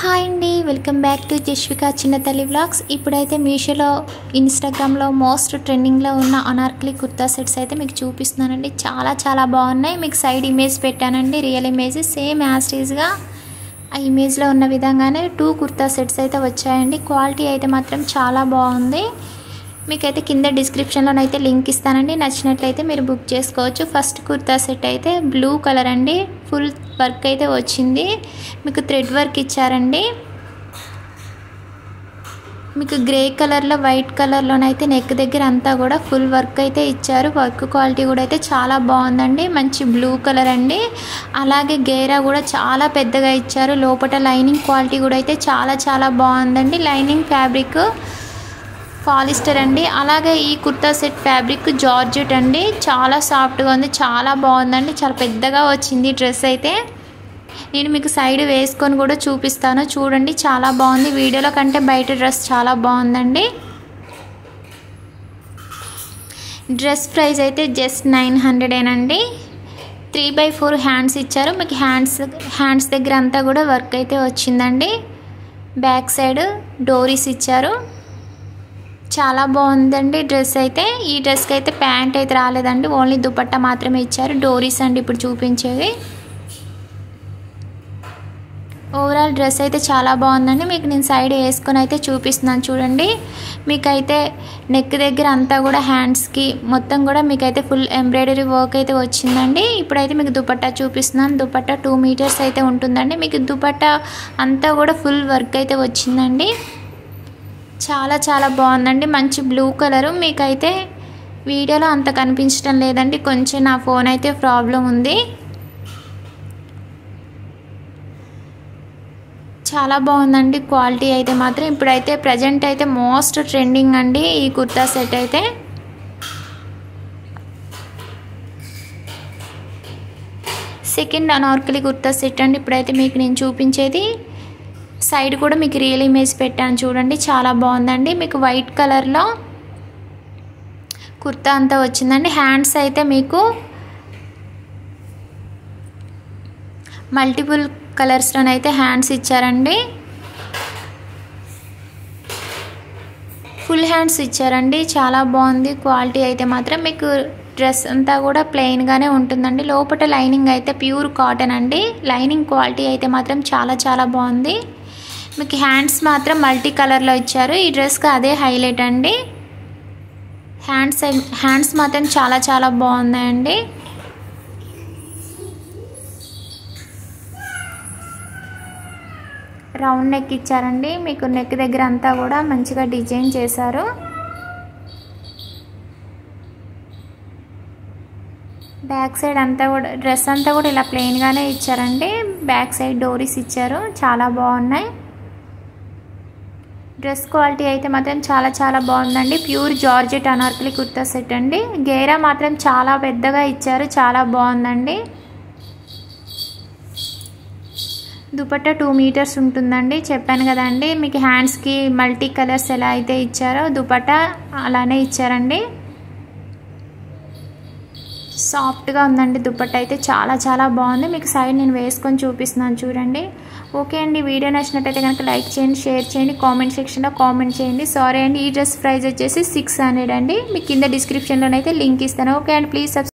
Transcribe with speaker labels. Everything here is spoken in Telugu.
Speaker 1: హాయ్ అండి, welcome back to Jashvika చిన్నతల్లి vlogs. ఇప్పుడైతే మీషోలో ఇన్స్టాగ్రామ్లో మోస్ట్ ట్రెండింగ్లో ఉన్న అనార్కలి కుర్తా సెట్స్ అయితే మీకు చూపిస్తున్నానండి. చాలా బాగున్నాయి. మీకు సైడ్ ఇమేజ్ పెట్టానండి, రియల్ ఇమేజ్ సేమ్ యాజ్ టీజ్గా ఆ ఇమేజ్లో ఉన్న విధంగానే 2 కుర్తా సెట్స్ అయితే వచ్చాయండి. క్వాలిటీ అయితే మాత్రం చాలా బాగుంది. మీకైతే కింద డిస్క్రిప్షన్లోనైతే లింక్ ఇస్తానండి, నచ్చినట్లయితే మీరు బుక్ చేసుకోవచ్చు. ఫస్ట్ కుర్తా సెట్ అయితే బ్లూ కలర్ అండి, ఫుల్ వర్క్ అయితే వచ్చింది. మీకు థ్రెడ్ వర్క్ ఇచ్చారండి. మీకు గ్రే కలర్లో వైట్ కలర్లోనైతే నెక్ దగ్గర అంతా కూడా ఫుల్ వర్క్ అయితే ఇచ్చారు. వర్క్ క్వాలిటీ కూడా అయితే చాలా బాగుందండి. మంచి బ్లూ కలర్ అండి. అలాగే గేరా కూడా చాలా పెద్దగా ఇచ్చారు. లోపల లైనింగ్ క్వాలిటీ కూడా అయితే చాలా బాగుందండి. లైనింగ్ ఫ్యాబ్రిక్ పాలిస్టర్ అండి. అలాగే ఈ కుర్తా సెట్ ఫ్యాబ్రిక్ జార్జెట్ అండి. చాలా సాఫ్ట్గా ఉంది, చాలా బాగుందండి. చాలా పెద్దగా వచ్చింది డ్రెస్ అయితే. నేను మీకు సైడ్ వేసుకొని కూడా చూపిస్తాను, చూడండి. చాలా బాగుంది. వీడియోలో కంటే బయట డ్రెస్ చాలా బాగుందండి. డ్రెస్ ప్రైస్ అయితే జస్ట్ 900 అండి. 3/4 హ్యాండ్స్ ఇచ్చారు. మీకు హ్యాండ్స్ దగ్గర అంతా కూడా వర్క్ అయితే వచ్చిందండి. బ్యాక్ సైడ్ డోరీస్ ఇచ్చారు. చాలా బాగుందండి డ్రెస్ అయితే. ఈ డ్రెస్కి అయితే ప్యాంట్ అయితే రాలేదండి, ఓన్లీ దుపట్టా మాత్రమే ఇచ్చారు. డోరీస్ అండి ఇప్పుడు చూపించేవి. ఓవరాల్ డ్రెస్ అయితే చాలా బాగుందండి. మీకు నేను సైడ్ వేసుకొని అయితే చూపిస్తున్నాను, చూడండి. మీకైతే నెక్ దగ్గర అంతా కూడా హ్యాండ్స్కి మొత్తం కూడా మీకైతే ఫుల్ ఎంబ్రాయిడరీ వర్క్ అయితే వచ్చిందండి. ఇప్పుడైతే మీకు దుపట్టా చూపిస్తున్నాను. దుపట్టా 2 మీటర్స్ అయితే ఉంటుందండి. మీకు దుపట్టా అంతా కూడా ఫుల్ వర్క్ అయితే వచ్చిందండి. చాలా బాగుందండి. మంచి బ్లూ కలరు. మీకైతే వీడియోలో అంత కనిపించడం లేదండి, కొంచెం నా ఫోన్ అయితే ప్రాబ్లం ఉంది. చాలా బాగుందండి క్వాలిటీ అయితే మాత్రం. ఇప్పుడైతే ప్రజెంట్ అయితే మోస్ట్ ట్రెండింగ్ అండి ఈ కుర్తా సెట్ అయితే. సెకండ్ అనార్కలి కుర్తా సెట్ అండి. ఇప్పుడైతే మీకు నేను చూపించేది. సైడ్ కూడా మీకు రియల్ ఇమేజ్ పెట్టాను, చూడండి. చాలా బాగుందండి. మీకు వైట్ కలర్లో కుర్తా అంతా వచ్చిందండి. హ్యాండ్స్ అయితే మీకు మల్టిపుల్ కలర్స్లోనైతే హ్యాండ్స్ ఇచ్చారండి. ఫుల్ హ్యాండ్స్ ఇచ్చారండి. చాలా బాగుంది క్వాలిటీ అయితే మాత్రం. మీకు డ్రెస్ అంతా కూడా ప్లెయిన్గానే ఉంటుందండి. లోపల లైనింగ్ అయితే ప్యూర్ కాటన్ అండి. లైనింగ్ క్వాలిటీ అయితే మాత్రం చాలా బాగుంది. మీకు హ్యాండ్స్ మాత్రం మల్టీ కలర్లో ఇచ్చారు. ఈ డ్రెస్కి అదే హైలైట్ అండి. హ్యాండ్స్ మాత్రం చాలా బాగున్నాయండి. రౌండ్ నెక్ ఇచ్చారండి. మీకు నెక్ దగ్గర అంతా కూడా మంచిగా డిజైన్ చేశారు. బ్యాక్ సైడ్ అంతా కూడా డ్రెస్ అంతా కూడా ఇలా ప్లెయిన్గానే ఇచ్చారండి. బ్యాక్ సైడ్ డోరీస్ ఇచ్చారు. చాలా బాగున్నాయి. డ్రెస్ క్వాలిటీ అయితే మాత్రం చాలా బాగుందండి. Pure georgette Anarkali kurta set అండి. గేరా మాత్రం చాలా పెద్దగా ఇచ్చారు. చాలా బాగుందండి. దుపట్టా 2 మీటర్స్ ఉంటుందండి, చెప్పాను కదండి. మీకు హ్యాండ్స్కి మల్టీ కలర్స్ ఎలా అయితే ఇచ్చారో దుపట్టా అలానే ఇచ్చారండి. సాఫ్ట్గా ఉందండి దుపట్టా అయితే. చాలా బాగుంది. మీకు సైడ్ నేను వేసుకొని చూపిస్తున్నాను, చూడండి. ఓకే అండి, వీడియో నచ్చినట్టయితే కనుక లైక్ చేయండి, షేర్ చేయండి, కామెంట్ సెక్షన్లో కామెంట్ చేయండి. సారీ అండి, ఈ డ్రెస్ ప్రైస్ వచ్చేసి 600 అండి. మీకు కింద డిస్క్రిప్షన్లోనైతే లింక్ ఇస్తాను. ఓకే అండి, ప్లీజ్